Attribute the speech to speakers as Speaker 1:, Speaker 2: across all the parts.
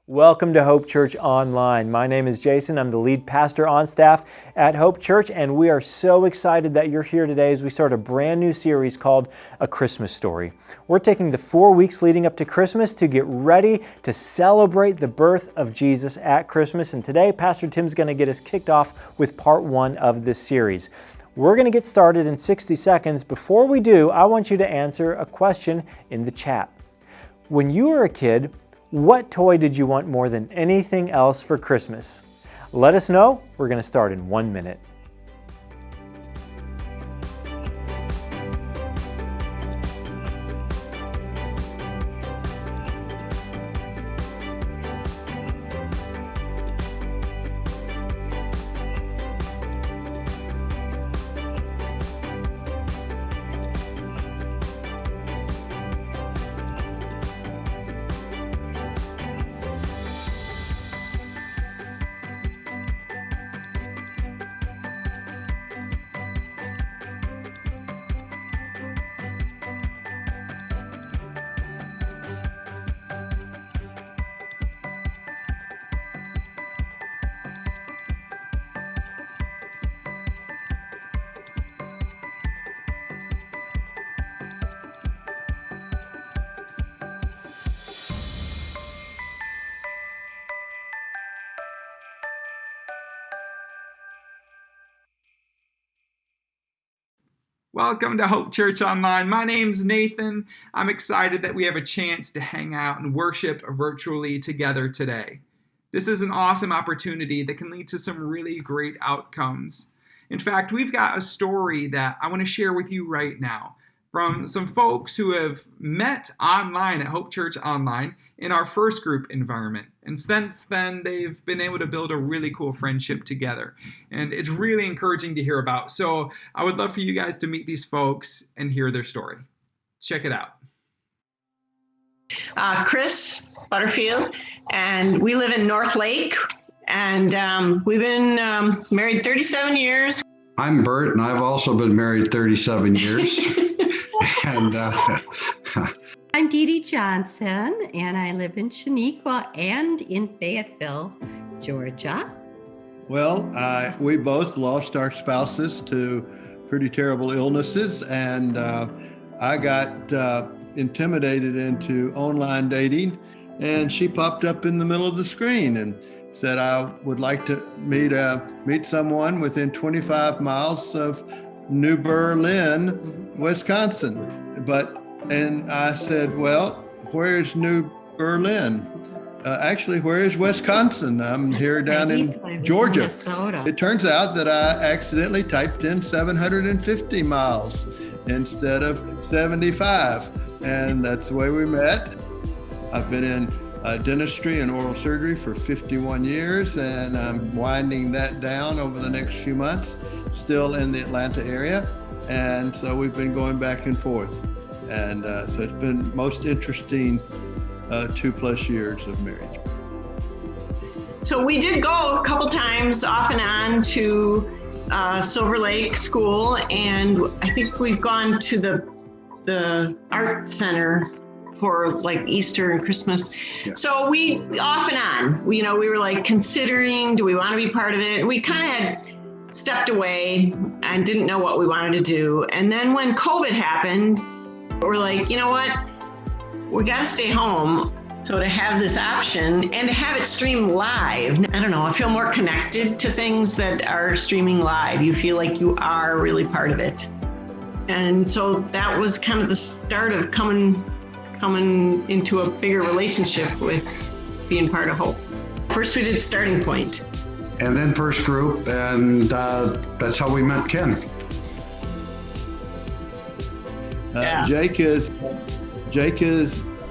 Speaker 1: Welcome to Hope Church Online. My name is Jason. I'm the lead pastor on staff at Hope Church, and we are so excited that you're here today as we start a brand new series called A Christmas Story. We're taking the 4 weeks leading up to Christmas to get ready to celebrate the birth of Jesus at Christmas, and today Pastor Tim's going to get us kicked off with part 1 of this series. We're going to get started in 60 seconds. Before we do, I want you to answer a question in the chat. When you were a kid, what toy did you want more than anything else for Christmas? Let us know. We're going to start in 1 minute.
Speaker 2: Welcome to Hope Church Online. My name's Nathan. I'm excited that we have a chance to hang out and worship virtually together today. This is an awesome opportunity that can lead to some really great outcomes. In fact, we've got a story that I want to share with you right now from some folks who have met online at Hope Church Online in our first group environment. And since then, they've been able to build a really cool friendship together. And it's really encouraging to hear about. So I would love for you guys to meet these folks and hear their story. Check it out.
Speaker 3: Chris Butterfield, and we live in North Lake. And we've been married 37 years.
Speaker 4: I'm Bert, and I've also been married 37 years. And
Speaker 5: I'm Dee Dee Johnson, and I live in Shaniqua and in Fayetteville, Georgia.
Speaker 6: Well, we both lost our spouses to pretty terrible illnesses, and I got intimidated into online dating, and she popped up in the middle of the screen and said I would like to meet someone within 25 miles of New Berlin, Wisconsin. And I said, well, where's New Berlin? Actually, where is Wisconsin? I'm here down in Georgia.
Speaker 5: Minnesota.
Speaker 6: It turns out that I accidentally typed in 750 miles instead of 75. And that's the way we met. I've been in dentistry and oral surgery for 51 years, and I'm winding that down over the next few months, still in the Atlanta area. And so we've been going back and forth. And so it's been most interesting 2+ years of marriage.
Speaker 3: So we did go a couple times off and on to Silver Lake School, and I think we've gone to the art center for like Easter and Christmas. Yeah. So we off and on, we were like considering, do we want to be part of it? We kind of had stepped away and didn't know what we wanted to do. And then when COVID happened, we're like, you know what? We got to stay home. So to have this option and to have it stream live, I don't know, I feel more connected to things that are streaming live. You feel like you are really part of it. And so that was kind of the start of coming into a bigger relationship with being part of Hope. First we did Starting Point.
Speaker 4: and then first group, and that's how we met Ken.
Speaker 6: Jake is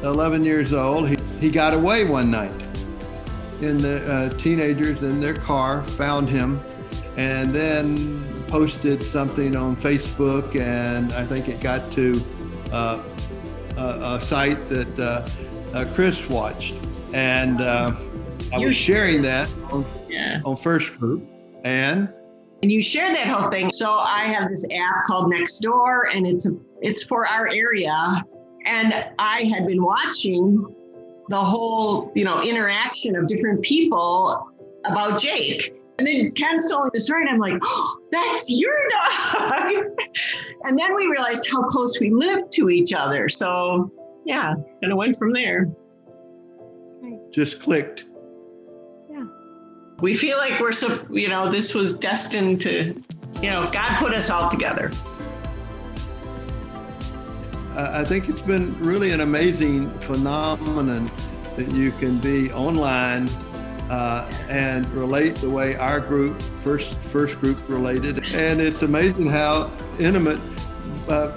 Speaker 6: 11 years old. He got away one night, and the teenagers in their car found him and then posted something on Facebook, and I think it got to a site that Chris watched, and I was sharing that on First Group, and
Speaker 3: you shared that whole thing. So I have this app called Nextdoor, and it's for our area, and I had been watching the whole, interaction of different people about Jake. And then Ken's telling the story, and I'm like, oh, that's your dog. And then we realized how close we lived to each other. So yeah, kind of went from there.
Speaker 6: Just clicked.
Speaker 5: Yeah.
Speaker 3: We feel like we're so, this was destined to, God put us all together.
Speaker 6: I think it's been really an amazing phenomenon that you can be online and relate the way our group, first group related. And it's amazing how intimate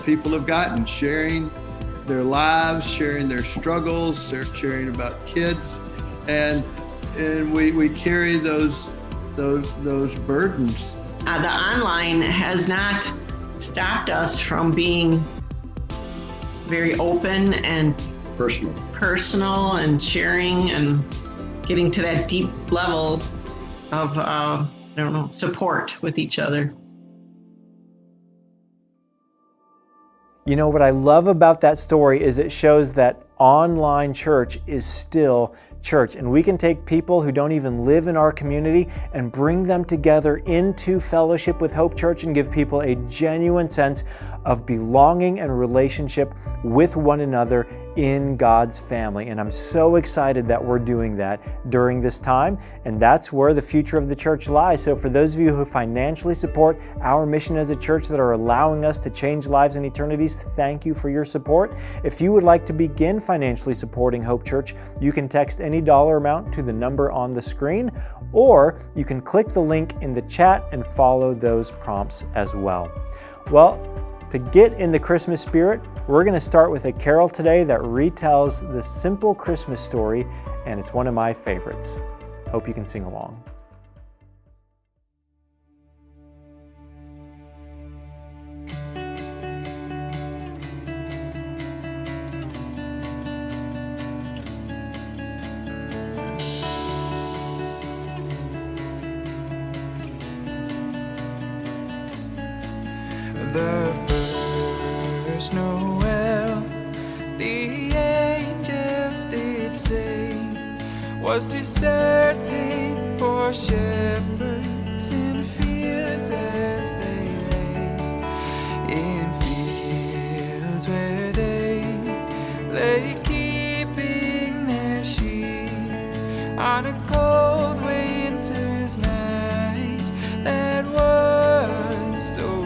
Speaker 6: people have gotten, sharing their lives, sharing their struggles, they're sharing about kids. And we carry those burdens.
Speaker 3: The online has not stopped us from being very open and personal and sharing and getting to that deep level of, support with each other.
Speaker 1: What I love about that story is it shows that online church is still church, and we can take people who don't even live in our community and bring them together into fellowship with Hope Church and give people a genuine sense of belonging and relationship with one another in God's family. And I'm so excited that we're doing that during this time, and that's where the future of the church lies. So for those of you who financially support our mission as a church that are allowing us to change lives and eternities, thank you for your support. If you would like to begin financially supporting Hope Church, you can text any dollar amount to the number on the screen, or you can click the link in the chat and follow those prompts as well. Well, to get in the Christmas spirit, we're going to start with a carol today that retells the simple Christmas story, and it's one of my favorites. Hope you can sing along.
Speaker 7: The first Noel, the angels did say, was to certain poor shepherds in fields as they lay, in fields where they lay keeping their sheep on a cold winter's night that was so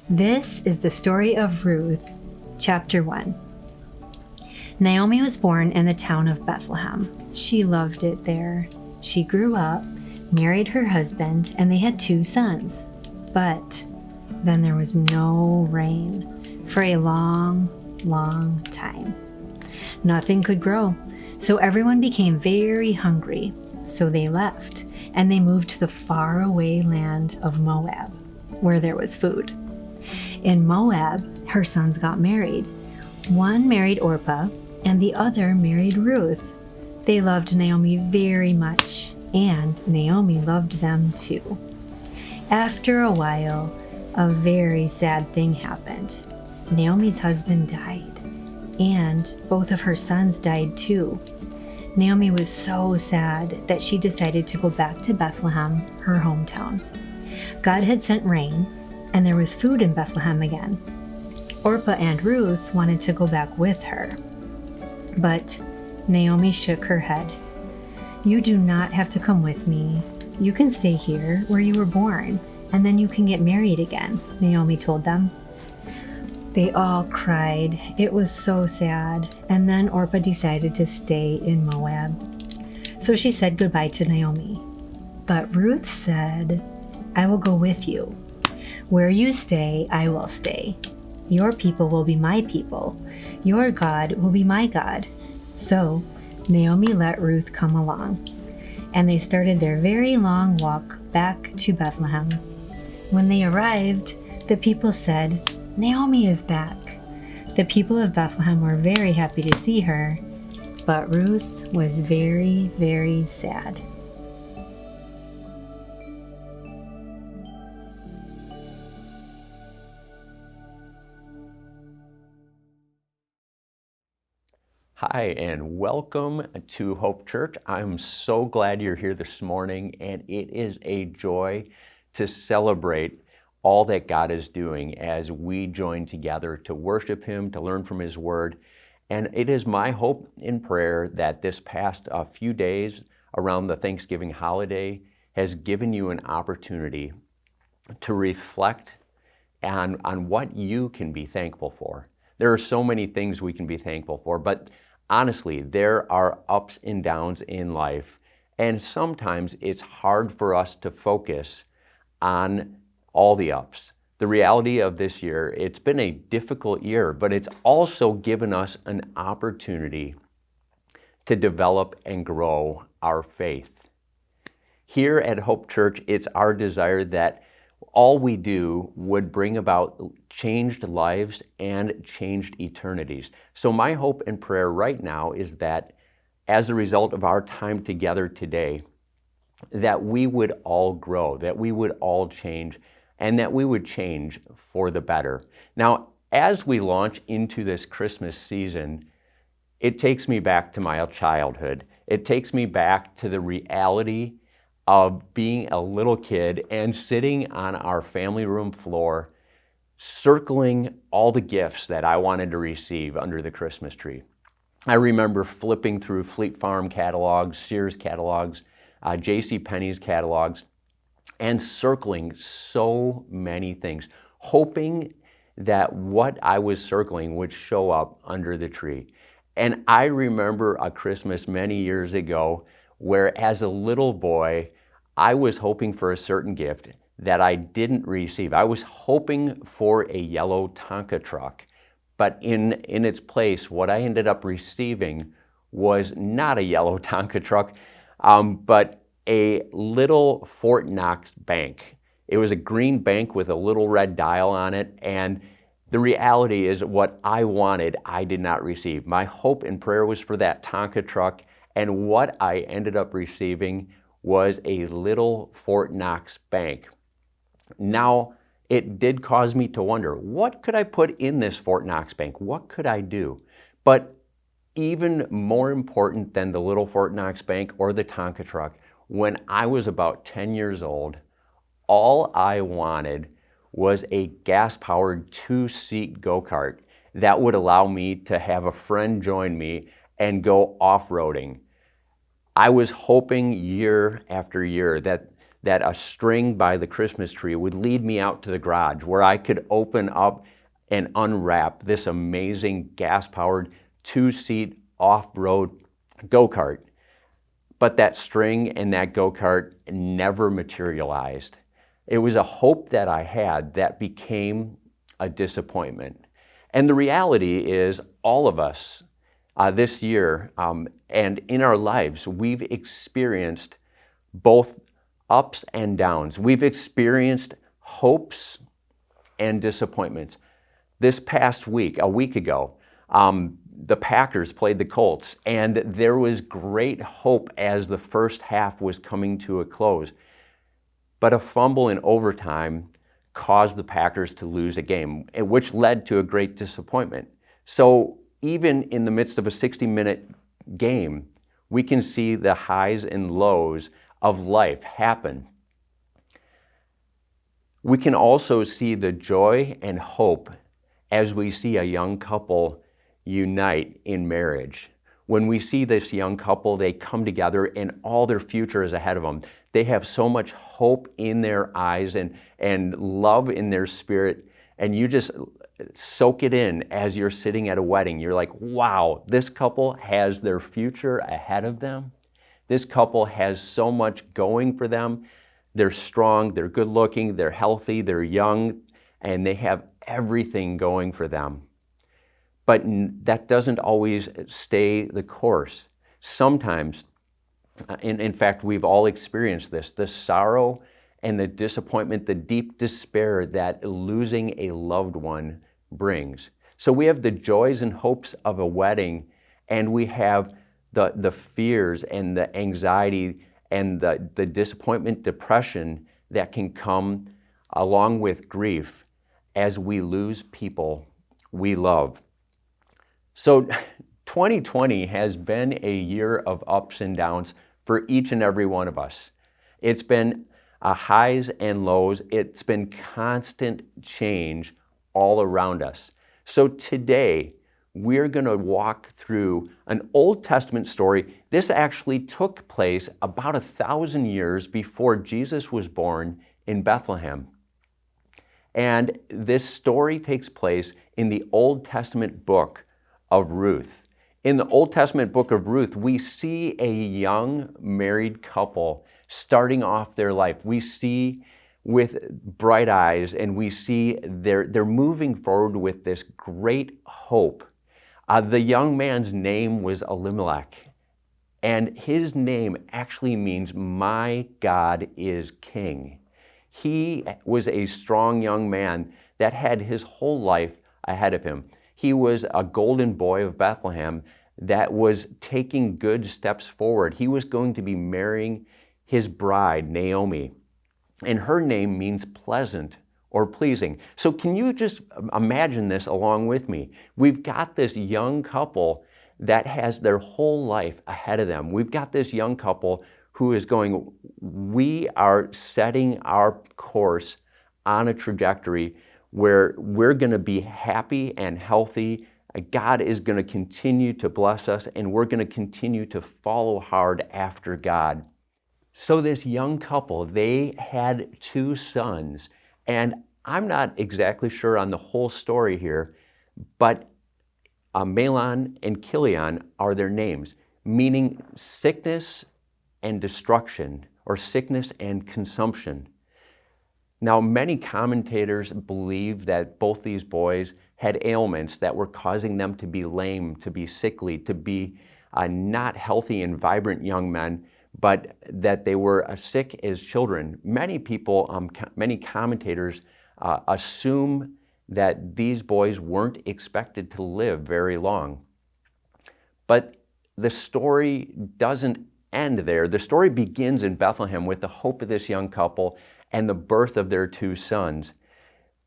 Speaker 8: This is the story of Ruth, chapter 1. Naomi was born in the town of Bethlehem. She loved it there. She grew up, married her husband, and they had 2 sons. But then there was no rain for a long, long time. Nothing could grow, so everyone became very hungry. So they left, and they moved to the faraway land of Moab, where there was food. In Moab, her sons got married. One married Orpah, and the other married Ruth. They loved Naomi very much, and Naomi loved them too. After a while, a very sad thing happened. Naomi's husband died, and both of her sons died too. Naomi was so sad that she decided to go back to Bethlehem, her hometown. God had sent rain, and there was food in Bethlehem again. Orpah and Ruth wanted to go back with her. But Naomi shook her head. "You do not have to come with me. You can stay here where you were born, and then you can get married again," Naomi told them. They all cried. It was so sad. And then Orpah decided to stay in Moab. So she said goodbye to Naomi. But Ruth said, "I will go with you. Where you stay, I will stay. Your people will be my people. Your God will be my God." So Naomi let Ruth come along, and they started their very long walk back to Bethlehem. When they arrived, the people said, "Naomi is back." The people of Bethlehem were very happy to see her, but Ruth was very, very sad.
Speaker 9: Hi, and welcome to Hope Church. I'm so glad you're here this morning, and it is a joy to celebrate all that God is doing as we join together to worship Him, to learn from His Word. And it is my hope and prayer that this past few days around the Thanksgiving holiday has given you an opportunity to reflect on what you can be thankful for. There are so many things we can be thankful for, but honestly, there are ups and downs in life, and sometimes it's hard for us to focus on all the ups. The reality of this year, it's been a difficult year, but it's also given us an opportunity to develop and grow our faith. Here at Hope Church, it's our desire that all we do would bring about changed lives and changed eternities. So my hope and prayer right now is that as a result of our time together today, that we would all grow, that we would all change, and that we would change for the better. Now, as we launch into this Christmas season, it takes me back to my childhood. It takes me back to the reality of being a little kid and sitting on our family room floor, circling all the gifts that I wanted to receive under the Christmas tree. I remember flipping through Fleet Farm catalogs, Sears catalogs, J.C. Penney's catalogs, and circling so many things, hoping that what I was circling would show up under the tree. And I remember a Christmas many years ago where, as a little boy, I was hoping for a certain gift that I didn't receive. I was hoping for a yellow Tonka truck, but in its place, what I ended up receiving was not a yellow Tonka truck, but a little Fort Knox bank. It was a green bank with a little red dial on it, and the reality is what I wanted, I did not receive. My hope and prayer was for that Tonka truck, and what I ended up receiving was a little Fort Knox bank. Now, it did cause me to wonder, what could I put in this Fort Knox bank? What could I do? But even more important than the little Fort Knox bank or the Tonka truck, when I was about 10 years old, all I wanted was a gas-powered 2-seat go-kart that would allow me to have a friend join me and go off-roading. I was hoping year after year that that a string by the Christmas tree would lead me out to the garage where I could open up and unwrap this amazing gas-powered 2-seat off-road go-kart. But that string and that go-kart never materialized. It was a hope that I had that became a disappointment. And the reality is, all of us this year and in our lives, we've experienced both ups and downs. We've experienced hopes and disappointments. This past week, a week ago, the Packers played the Colts, and there was great hope as the first half was coming to a close. But a fumble in overtime caused the Packers to lose a game, which led to a great disappointment. So even in the midst of a 60-minute game, we can see the highs and lows of life happen. We can also see the joy and hope as we see a young couple unite in marriage. When we see this young couple, they come together and all their future is ahead of them. They have so much hope in their eyes and love in their spirit, and you just soak it in as you're sitting at a wedding. You're like, wow, this couple has their future ahead of them. This couple has so much going for them. They're strong, they're good looking, they're healthy, they're young, and they have everything going for them. But that doesn't always stay the course. Sometimes, in fact, we've all experienced this, the sorrow and the disappointment, the deep despair that losing a loved one brings. So we have the joys and hopes of a wedding, and we have the fears and the anxiety and the disappointment, depression that can come along with grief as we lose people we love. So 2020 has been a year of ups and downs for each and every one of us. It's been highs and lows. It's been constant change all around us. So today, we're going to walk through an Old Testament story. This actually took place about 1,000 years before Jesus was born in Bethlehem. And this story takes place in the Old Testament book of Ruth. In the Old Testament book of Ruth, we see a young married couple starting off their life. We see with bright eyes, and we see they're moving forward with this great hope. The young man's name was Elimelech, and his name actually means, "My God is King." He was a strong young man that had his whole life ahead of him. He was a golden boy of Bethlehem that was taking good steps forward. He was going to be marrying his bride, Naomi, and her name means pleasant or pleasing. So can you just imagine this along with me? We've got this young couple that has their whole life ahead of them. We've got this young couple who is going, we are setting our course on a trajectory where we're going to be happy and healthy. God is going to continue to bless us, and we're going to continue to follow hard after God. So this young couple, they had 2 sons, and I'm not exactly sure on the whole story here, but Mahlon and Chilion are their names, meaning sickness and destruction, or sickness and consumption. Now, many commentators believe that both these boys had ailments that were causing them to be lame, to be sickly, to be not healthy and vibrant young men, but that they were sick as children. Many people, many commentators assume that these boys weren't expected to live very long. But the story doesn't end there. The story begins in Bethlehem with the hope of this young couple and the birth of their 2 sons.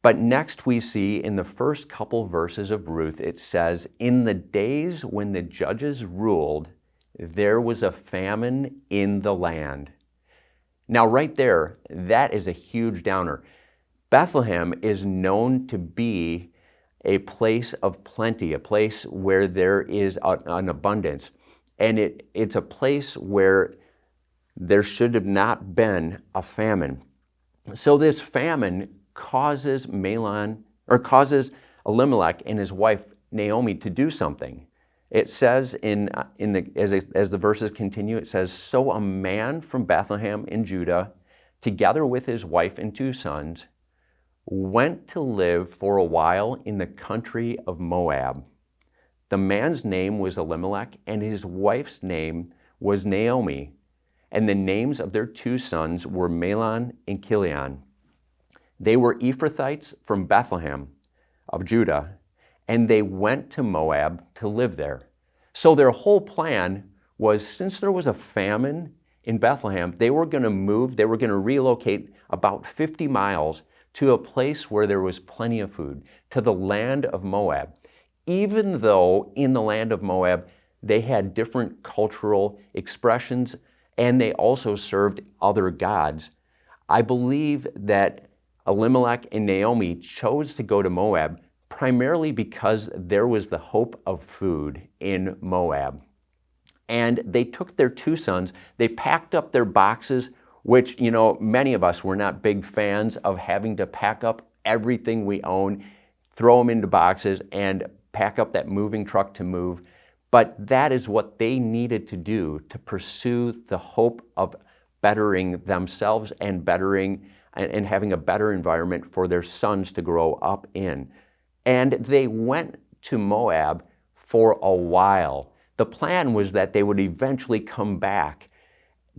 Speaker 9: But next we see in the first couple verses of Ruth, it says, "In the days when the judges ruled, there was a famine in the land." Now right there, that is a huge downer. Bethlehem is known to be a place of plenty, a place where there is an abundance. And it's a place where there should have not been a famine. So this famine causes Elimelech and his wife Naomi to do something. It says as the verses continue, it says, "So a man from Bethlehem in Judah, together with his wife and 2 sons, went to live for a while in the country of Moab. The man's name was Elimelech, and his wife's name was Naomi, and the names of their 2 sons were Mahlon and Chilion. They were Ephrathites from Bethlehem of Judah, and they went to Moab to live there." So their whole plan was, since there was a famine in Bethlehem, they were going to move, they were going to relocate about 50 miles to a place where there was plenty of food, to the land of Moab. Even though in the land of Moab, they had different cultural expressions and they also served other gods, I believe that Elimelech and Naomi chose to go to Moab primarily because there was the hope of food in Moab. And they took their 2 sons, they packed up their boxes, which, many of us were not big fans of having to pack up everything we own, throw them into boxes, and pack up that moving truck to move. But that is what they needed to do to pursue the hope of bettering themselves and having a better environment for their sons to grow up in. And they went to Moab for a while. The plan was that they would eventually come back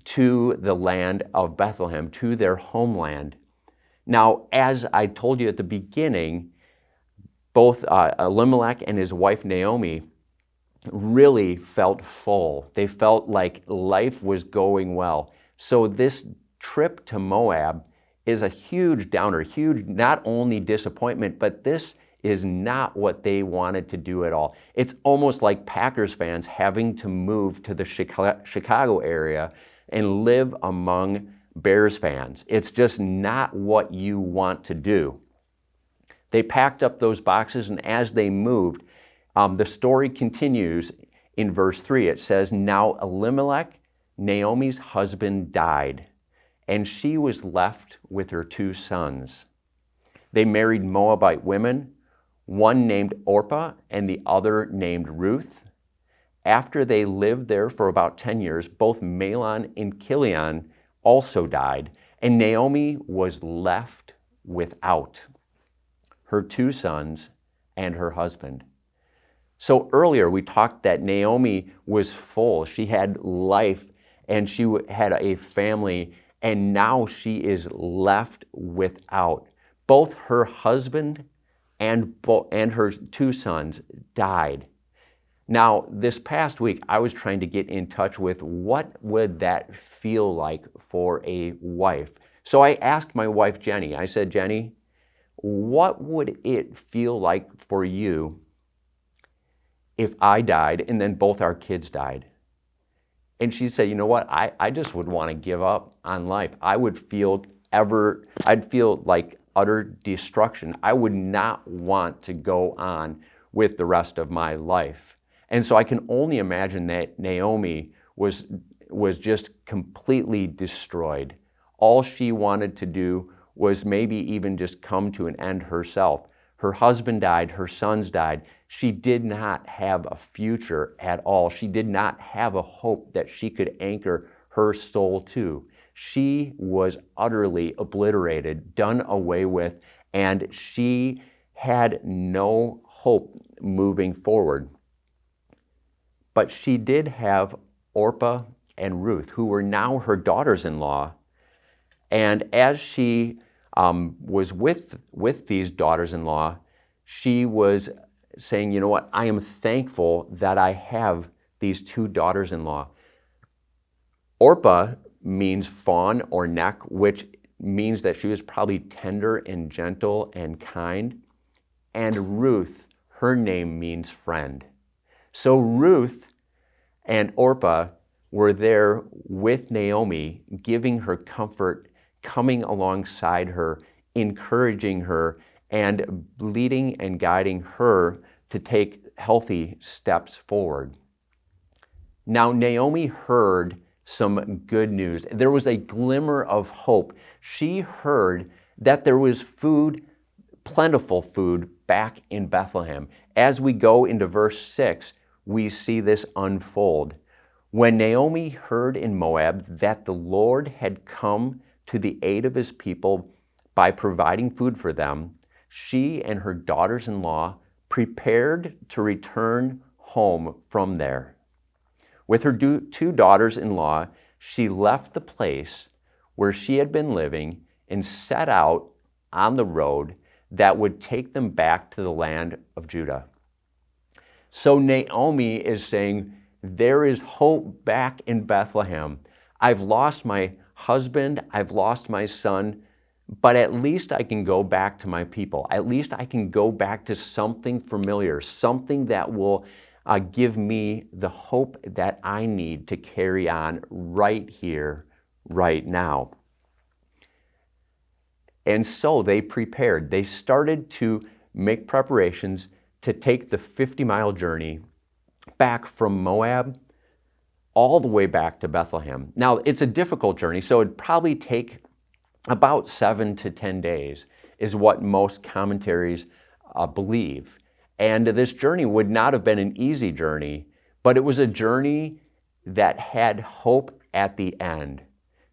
Speaker 9: to the land of Bethlehem, to their homeland. Now, as I told you at the beginning, both Elimelech and his wife Naomi really felt full. They felt like life was going well. So this trip to Moab is a huge downer, huge not only disappointment, but this is not what they wanted to do at all. It's almost like Packers fans having to move to the Chicago area and live among Bears fans. It's just not what you want to do. They packed up those boxes, and as they moved, the story continues in verse 3. It says, "Now Elimelech, Naomi's husband, died, and she was left with her 2 sons. They married Moabite women, one named Orpah and the other named Ruth. After they lived there for about 10 years, both Mahlon and Chilion also died, and Naomi was left without her 2 sons and her husband." So earlier we talked that Naomi was full. She had life and she had a family, and now she is left without. Both her husband and her 2 sons died. Now, this past week, I was trying to get in touch with what would that feel like for a wife. So I asked my wife, Jenny, I said, "Jenny, what would it feel like for you if I died and then both our kids died?" And she said, "You know what? I just would want to give up on life. I'd feel like utter destruction. I would not want to go on with the rest of my life." And so I can only imagine that Naomi was just completely destroyed. All she wanted to do was maybe even just come to an end herself. Her husband died, her sons died. She did not have a future at all. She did not have a hope that she could anchor her soul to. She was utterly obliterated, done away with, and she had no hope moving forward. But she did have Orpah and Ruth, who were now her daughters-in-law. And as she was with these daughters-in-law, she was saying, "You know what? I am thankful that I have these 2 daughters-in-law." Orpah means fawn or neck, which means that she was probably tender and gentle and kind. And Ruth, her name means friend. So Ruth and Orpah were there with Naomi, giving her comfort, coming alongside her, encouraging her, and leading and guiding her to take healthy steps forward. Now Naomi heard some good news. There was a glimmer of hope. She heard that there was food, plentiful food, back in Bethlehem. As we go into verse 6, we see this unfold. When Naomi heard in Moab that the Lord had come to the aid of his people by providing food for them, she and her daughters-in-law prepared to return home from there. With her two daughters-in-law, she left the place where she had been living and set out on the road that would take them back to the land of Judah. So Naomi is saying, there is hope back in Bethlehem. I've lost my husband, I've lost my son, but at least I can go back to my people. At least I can go back to something familiar, something that will give me the hope that I need to carry on right here, right now. And so they prepared. They started to make preparations to take the 50-mile journey back from Moab all the way back to Bethlehem. Now, it's a difficult journey, so it'd probably take about 7 to 10 days is what most commentaries believe. And this journey would not have been an easy journey, but it was a journey that had hope at the end.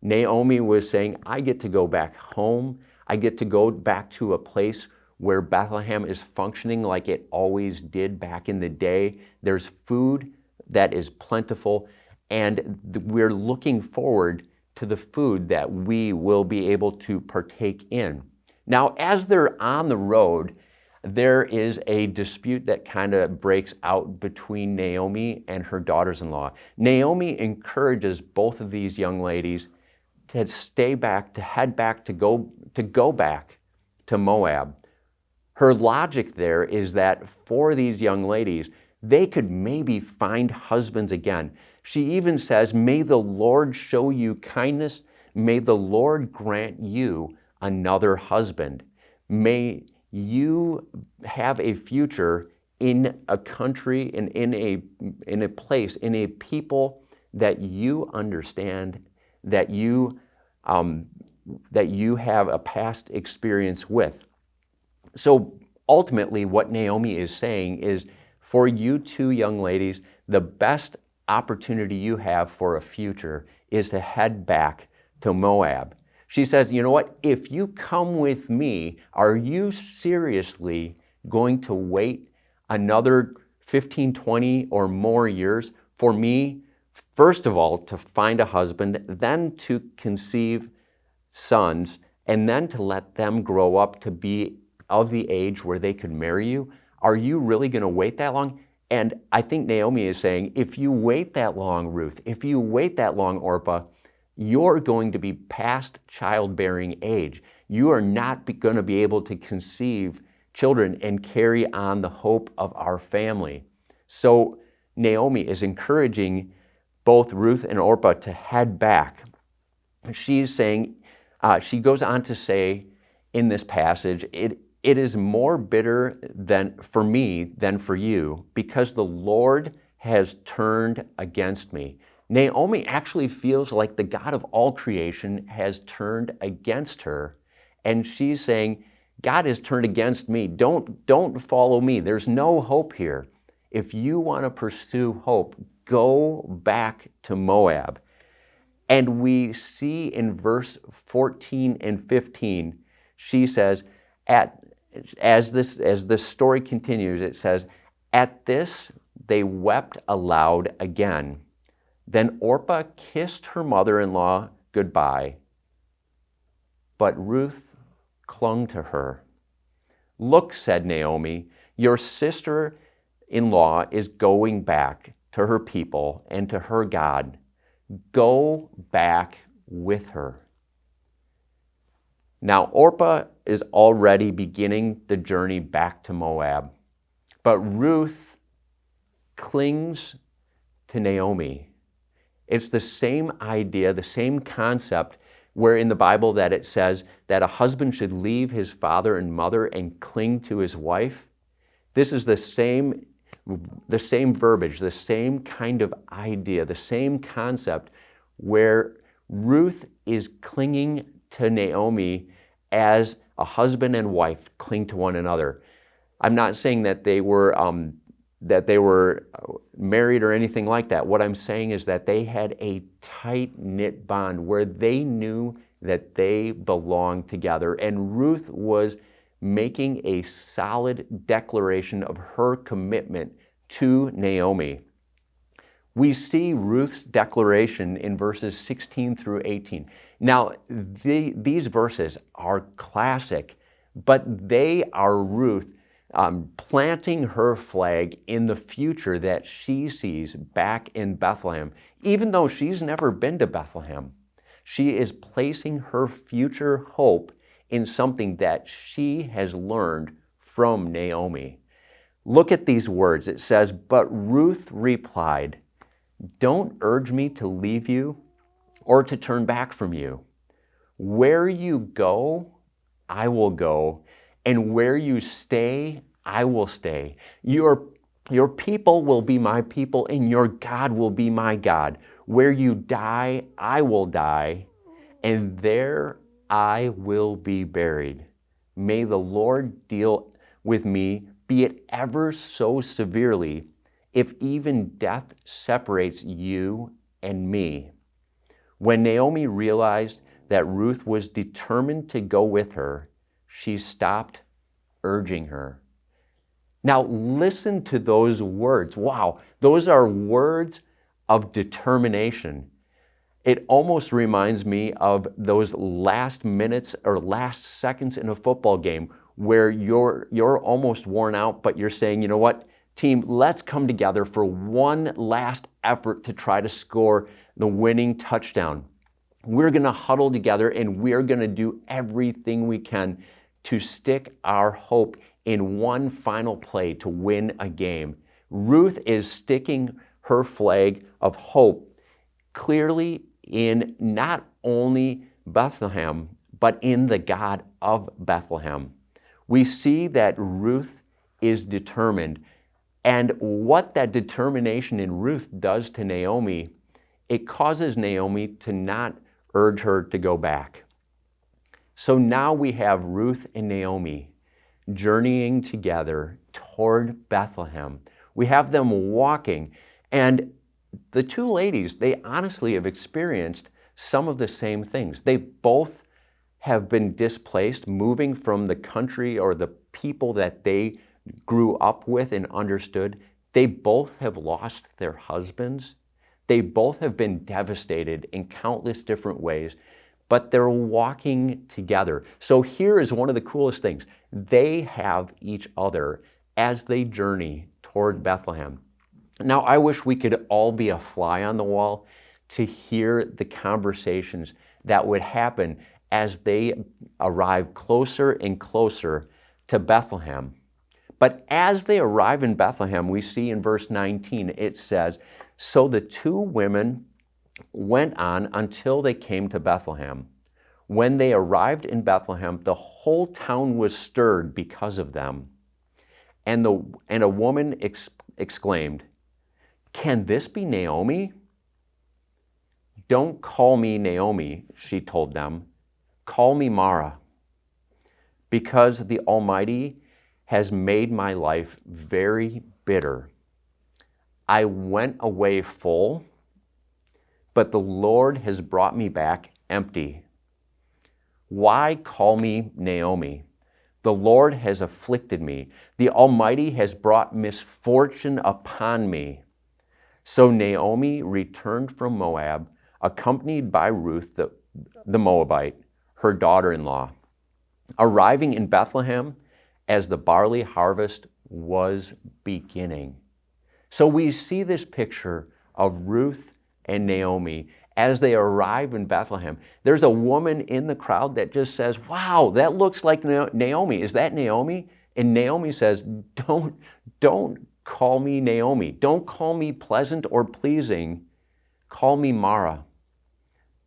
Speaker 9: Naomi was saying, I get to go back home. I get to go back to a place where Bethlehem is functioning like it always did back in the day. There's food that is plentiful, and we're looking forward to the food that we will be able to partake in. Now, as they're on the road, there is a dispute that kind of breaks out between Naomi and her daughters-in-law. Naomi encourages both of these young ladies to stay back, to head back, to go back to Moab. Her logic there is that for these young ladies, they could maybe find husbands again. She even says, may the Lord show you kindness. May the Lord grant you another husband. May you have a future in a country, in a place, in a people that you understand, that you have a past experience with. So ultimately, what Naomi is saying is, for you two young ladies, the best opportunity you have for a future is to head back to Moab. She says, you know what? If you come with me, are you seriously going to wait another 15, 20 or more years for me, first of all, to find a husband, then to conceive sons, and then to let them grow up to be of the age where they could marry you? Are you really going to wait that long? And I think Naomi is saying, if you wait that long, Ruth, if you wait that long, Orpah, you're going to be past childbearing age. You are not going to be able to conceive children and carry on the hope of our family. So Naomi is encouraging both Ruth and Orpah to head back. She's saying, she goes on to say in this passage, it is more bitter for me than for you, because the Lord has turned against me. Naomi actually feels like the God of all creation has turned against her, and she's saying, God has turned against me. Don't follow me. There's no hope here. If you want to pursue hope, go back to Moab. And we see in verse 14 and 15, she says, as this story continues, it says, at this they wept aloud again. Then Orpah kissed her mother-in-law goodbye, but Ruth clung to her. Look, said Naomi, your sister-in-law is going back to her people and to her God. Go back with her. Now, Orpah is already beginning the journey back to Moab, but Ruth clings to Naomi. It's the same idea, the same concept, where in the Bible that it says that a husband should leave his father and mother and cling to his wife. This is the same verbiage, the same kind of idea, the same concept, where Ruth is clinging to Naomi as a husband and wife cling to one another. I'm not saying that they were married or anything like that. What I'm saying is that they had a tight-knit bond where they knew that they belonged together. And Ruth was making a solid declaration of her commitment to Naomi. We see Ruth's declaration in verses 16 through 18. Now, these verses are classic, but they are Ruth planting her flag in the future that she sees back in Bethlehem. Even though she's never been to Bethlehem, she is placing her future hope in something that she has learned from Naomi. Look at these words. It says, "But Ruth replied, 'Don't urge me to leave you or to turn back from you. Where you go, I will go, and where you stay, I will stay. Your people will be my people, and your God will be my God. Where you die, I will die, and there I will be buried. May the Lord deal with me, be it ever so severely, if even death separates you and me.' When Naomi realized that Ruth was determined to go with her, she stopped urging her." Now listen to those words. Wow, those are words of determination. It almost reminds me of those last minutes or last seconds in a football game where you're almost worn out, but you're saying, you know what, team, let's come together for one last effort to try to score the winning touchdown. We're going to huddle together and we're going to do everything we can to stick our hope in one final play to win a game. Ruth is sticking her flag of hope clearly in not only Bethlehem, but in the God of Bethlehem. We see that Ruth is determined. And what that determination in Ruth does to Naomi, it causes Naomi to not urge her to go back. So now we have Ruth and Naomi journeying together toward Bethlehem. We have them walking, and the two ladies, they honestly have experienced some of the same things. They both have been displaced, moving from the country or the people that they grew up with and understood. They both have lost their husbands. They both have been devastated in countless different ways, but they're walking together. So here is one of the coolest things. They have each other as they journey toward Bethlehem. Now, I wish we could all be a fly on the wall to hear the conversations that would happen as they arrive closer and closer to Bethlehem. But as they arrive in Bethlehem, we see in verse 19, it says, "So the two women went on until they came to Bethlehem. When they arrived in Bethlehem, the whole town was stirred because of them. And a woman exclaimed, 'Can this be Naomi?' 'Don't call me Naomi,' she told them. 'Call me Mara, because the Almighty has made my life very bitter. I went away full, but the Lord has brought me back empty. Why call me Naomi? The Lord has afflicted me. The Almighty has brought misfortune upon me.' So Naomi returned from Moab, accompanied by Ruth the Moabite, her daughter-in-law. Arriving in Bethlehem as the barley harvest was beginning." So we see this picture of Ruth and Naomi as they arrive in Bethlehem. There's a woman in the crowd that just says, "Wow, that looks like Naomi. Is that Naomi?" And Naomi says, Don't call me Naomi. Don't call me pleasant or pleasing. Call me Mara."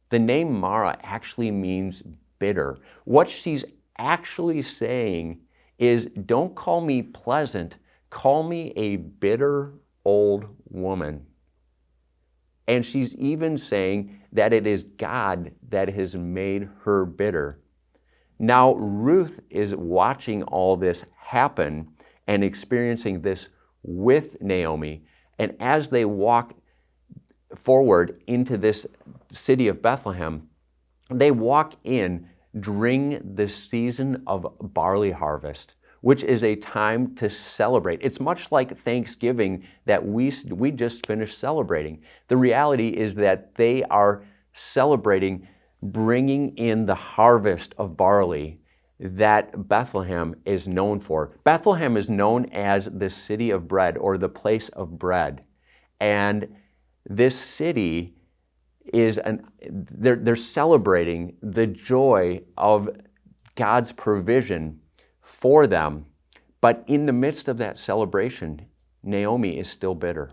Speaker 9: The name Mara actually means bitter. What she's actually saying is, don't call me pleasant, call me a bitter old woman. And she's even saying that it is God that has made her bitter. Now, Ruth is watching all this happen and experiencing this with Naomi. And as they walk forward into this city of Bethlehem, they walk in during the season of barley harvest, which is a time to celebrate. It's much like Thanksgiving that we just finished celebrating. The reality is that they are celebrating bringing in the harvest of barley that Bethlehem is known for. Bethlehem is known as the city of bread, or the place of bread. And this city is they're celebrating the joy of God's provision for them. But in the midst of that celebration, Naomi is still bitter.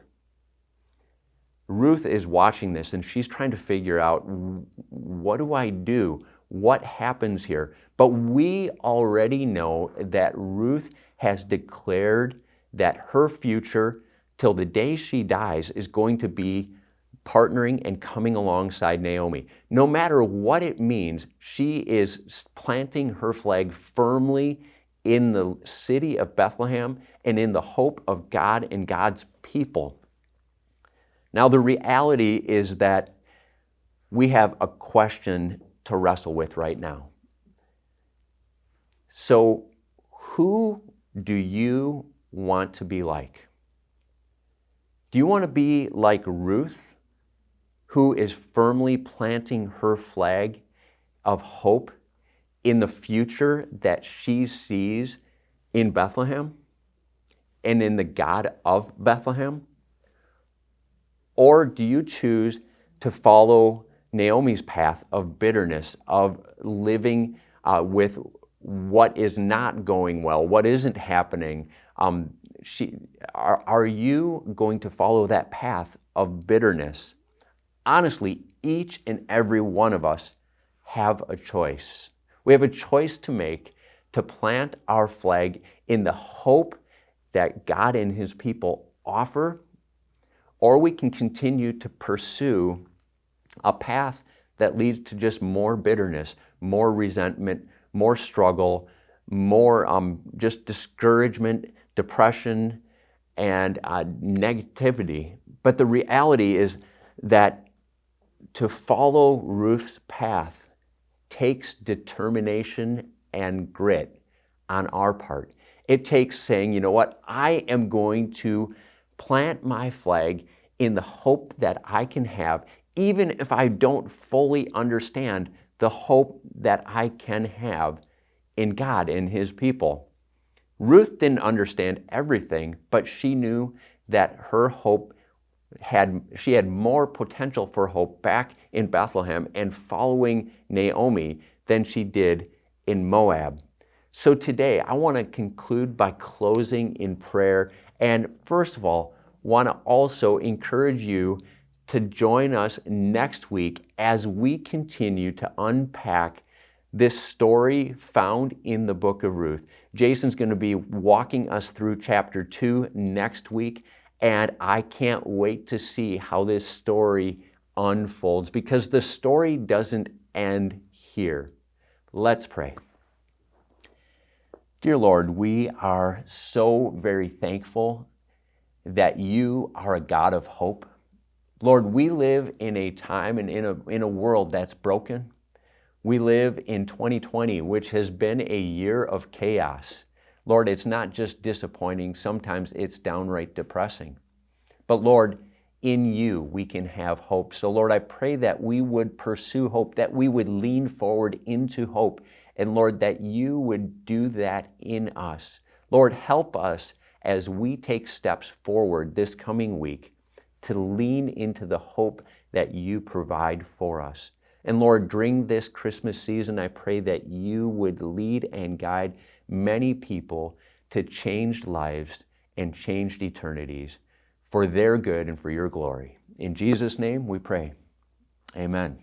Speaker 9: Ruth is watching this and she's trying to figure out, what do I do? What happens here? But we already know that Ruth has declared that her future till the day she dies is going to be partnering and coming alongside Naomi. No matter what it means, she is planting her flag firmly in the city of Bethlehem and in the hope of God and God's people. Now, the reality is that we have a question to wrestle with right now. So, who do you want to be like? Do you want to be like Ruth, who is firmly planting her flag of hope in the future that she sees in Bethlehem and in the God of Bethlehem? Or do you choose to follow Naomi's path of bitterness, of living with what is not going well, what isn't happening? Are you going to follow that path of bitterness? Honestly, each and every one of us have a choice. We have a choice to make to plant our flag in the hope that God and His people offer, or we can continue to pursue a path that leads to just more bitterness, more resentment, more struggle, more just discouragement, depression, and negativity. But the reality is that to follow Ruth's path takes determination and grit on our part. It takes saying, you know what, I am going to plant my flag in the hope that I can have, even if I don't fully understand the hope that I can have in God and His people. Ruth didn't understand everything, but she knew that her hope she had more potential for hope back in Bethlehem and following Naomi than she did in Moab. So today, I want to conclude by closing in prayer. And first of all, want to also encourage you to join us next week as we continue to unpack this story found in the book of Ruth. Jason's going to be walking us through chapter 2 next week, and I can't wait to see how this story unfolds, because the story doesn't end here. Let's pray. Dear Lord, we are so very thankful that you are a God of hope. Lord, we live in a time and in a world that's broken. We live in 2020, which has been a year of chaos. Lord, it's not just disappointing, sometimes it's downright depressing. But Lord, in you we can have hope. So Lord, I pray that we would pursue hope, that we would lean forward into hope, and Lord, that you would do that in us. Lord, help us as we take steps forward this coming week to lean into the hope that you provide for us. And Lord, during this Christmas season, I pray that you would lead and guide many people to changed lives and changed eternities for their good and for your glory. In Jesus' name we pray. Amen.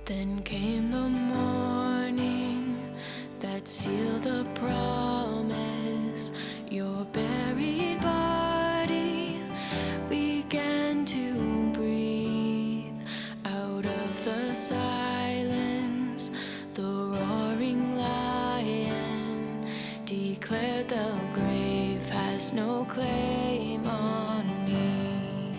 Speaker 10: Then came the morning that sealed the promise. Your buried body began to breathe. Out of the silence, the roaring lion declared the grave has no claim on me.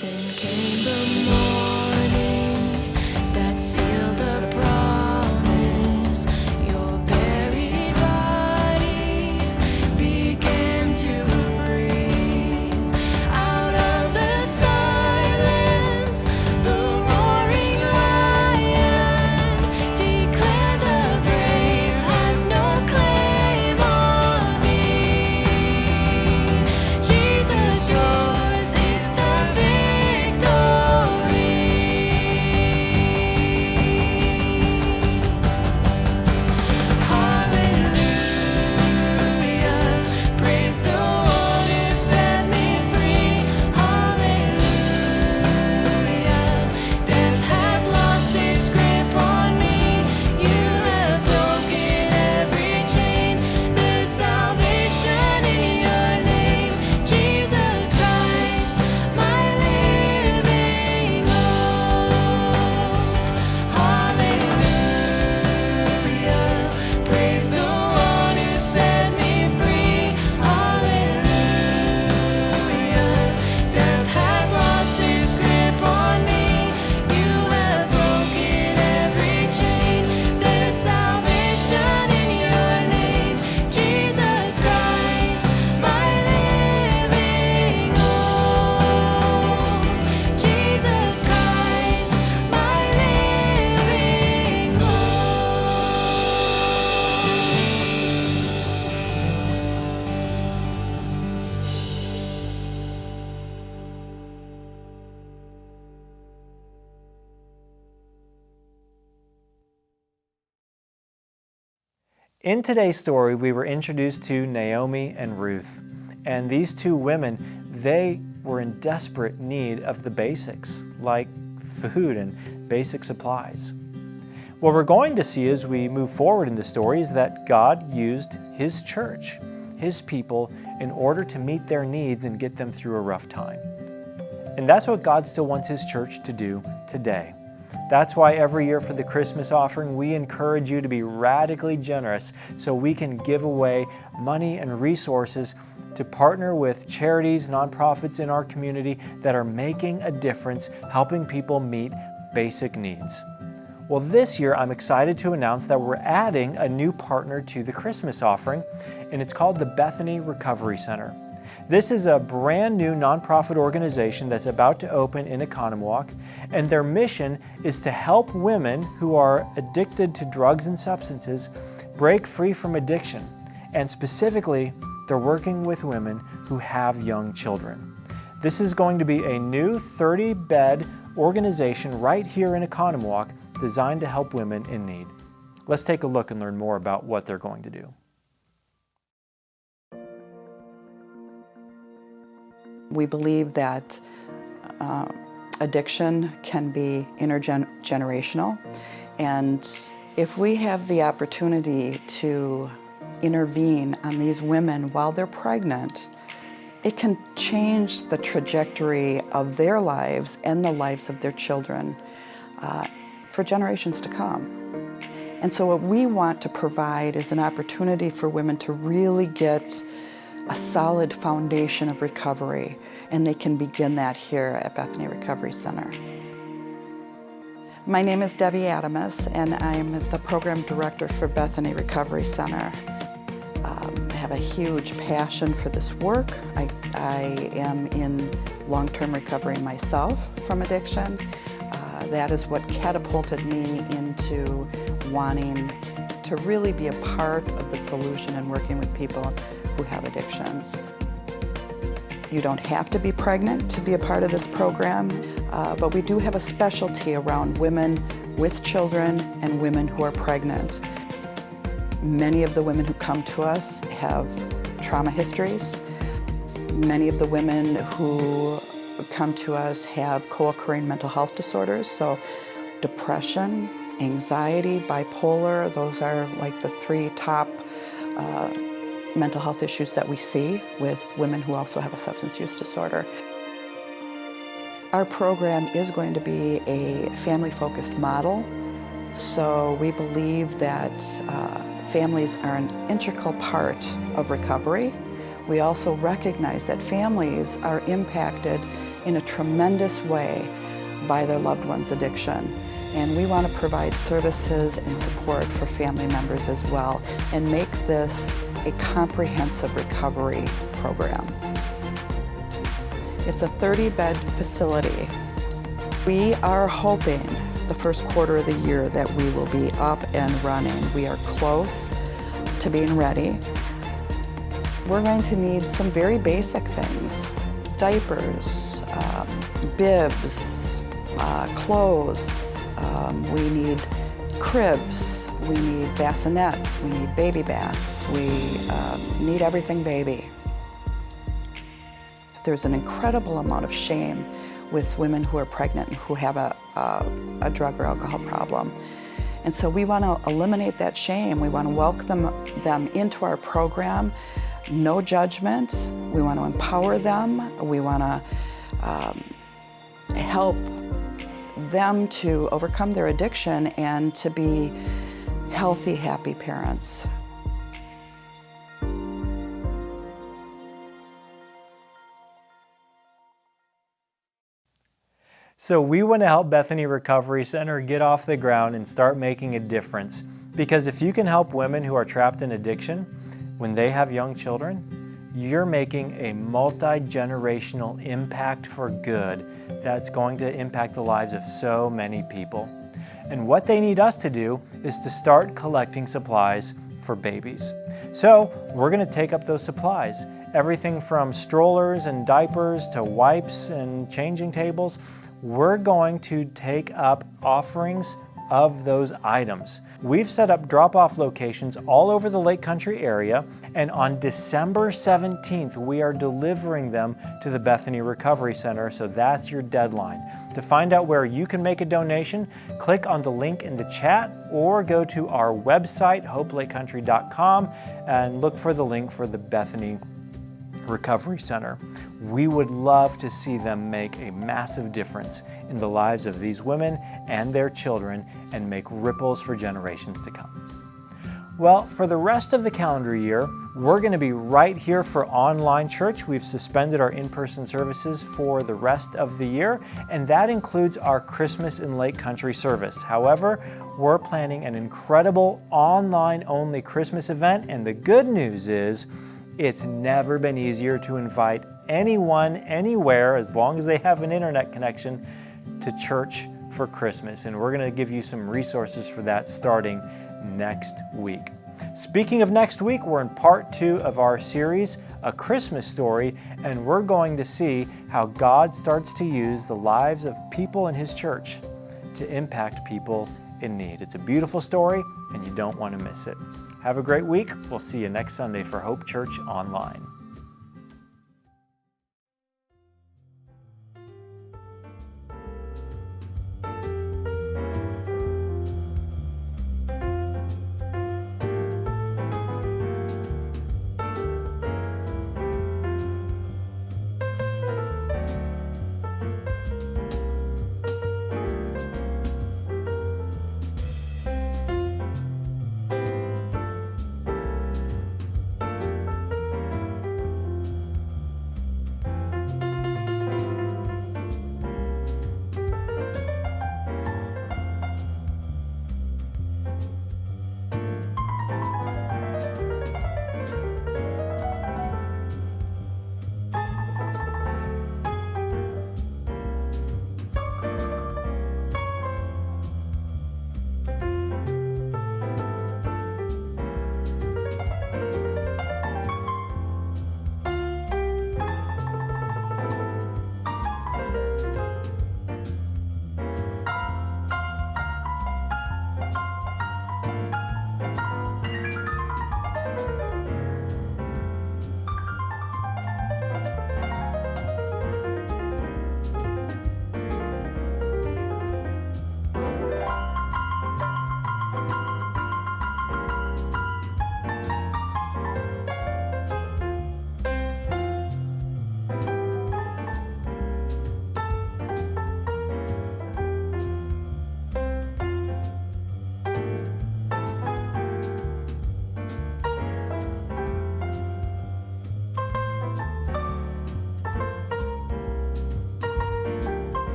Speaker 10: Then came the morning that sealed the promise. Your buried body began to breathe. Out of the silence, the roaring lion declared the grave has no claim on me. Jesus, yours is the victory. Hallelujah, praise the one who set me free. Hallelujah, death has lost its grip on me. You have broken every chain. There's salvation in your name, Jesus Christ, my living hope. Hallelujah, praise the one who set me free. Hallelujah, death has lost its grip on me. You have broken every chain. There's salvation in your name, Jesus Christ, my living hope. Jesus Christ, my living
Speaker 1: In today's story, we were introduced to Naomi and Ruth. And these two women, they were in desperate need of the basics, like food and basic supplies. What we're going to see as we move forward in the story is that God used His church, His people, in order to meet their needs and get them through a rough time. And that's what God still wants His church to do today. That's why every year for the Christmas offering, we encourage you to be radically generous so we can give away money and resources to partner with charities, nonprofits in our community that are making a difference, helping people meet basic needs. Well, this year I'm excited to announce that we're adding a new partner to the Christmas offering, and it's called the Bethany Recovery Center. This is a brand new nonprofit organization that's about to open in Oconomowoc, and their mission is to help women who are addicted to drugs and substances break free from addiction. And specifically, they're working with women who have young children. This is going to be a new 30-bed organization right here in Oconomowoc designed to help women in need. Let's take a look and learn more about what they're going to do.
Speaker 11: We believe that addiction can be intergenerational, and if we have the opportunity to intervene on these women while they're pregnant, it can change the trajectory of their lives and the lives of their children for generations to come. And so what we want to provide is an opportunity for women to really get a solid foundation of recovery, and they can begin that here at Bethany Recovery Center. My name is Debbie Adamus, and I'm the program director for Bethany Recovery Center. I have a huge passion for this work. I am in long-term recovery myself from addiction. That is what catapulted me into wanting to really be a part of the solution and working with people who have addictions. You don't have to be pregnant to be a part of this program, but we do have a specialty around women with children and women who are pregnant. Many of the women who come to us have trauma histories. Many of the women who come to us have co-occurring mental health disorders, so depression, anxiety, bipolar, those are like the three top mental health issues that we see with women who also have a substance use disorder. Our program is going to be a family-focused model, so we believe that families are an integral part of recovery. We also recognize that families are impacted in a tremendous way by their loved one's addiction. And we want to provide services and support for family members as well and make this a comprehensive recovery program. It's a 30-bed facility. We are hoping the first quarter of the year that we will be up and running. We are close to being ready. We're going to need some very basic things: diapers, bibs, clothes. We need cribs. We need bassinets. We need baby baths. We need everything baby. There's an incredible amount of shame with women who are pregnant and who have a drug or alcohol problem. And so we want to eliminate that shame. We want to welcome them into our program. No judgment. We want to empower them. We want to help them to overcome their addiction and to be healthy, happy parents.
Speaker 1: So we want to help Bethany Recovery Center get off the ground and start making a difference. Because if you can help women who are trapped in addiction when they have young children, you're making a multi-generational impact for good that's going to impact the lives of so many people. And what they need us to do is to start collecting supplies for babies. So we're going to take up those supplies. Everything from strollers and diapers to wipes and changing tables. We're going to take up offerings of those items. We've set up drop-off locations all over the Lake Country area, and on December 17th, we are delivering them to the Bethany Recovery Center, so that's your deadline. To find out where you can make a donation, click on the link in the chat or go to our website, hopelakecountry.com, and look for the link for the Bethany Recovery Center. We would love to see them make a massive difference in the lives of these women and their children and make ripples for generations to come. Well, for the rest of the calendar year, we're going to be right here for online church. We've suspended our in-person services for the rest of the year, and that includes our Christmas in Lake Country service. However, we're planning an incredible online-only Christmas event, and the good news is it's never been easier to invite anyone, anywhere, as long as they have an internet connection, to church for Christmas. And we're going to give you some resources for that starting next week. Speaking of next week, we're in part 2 of our series, A Christmas Story, and we're going to see how God starts to use the lives of people in His church to impact people in need. It's a beautiful story, and you don't want to miss it. Have a great week. We'll see you next Sunday for Hope Church Online.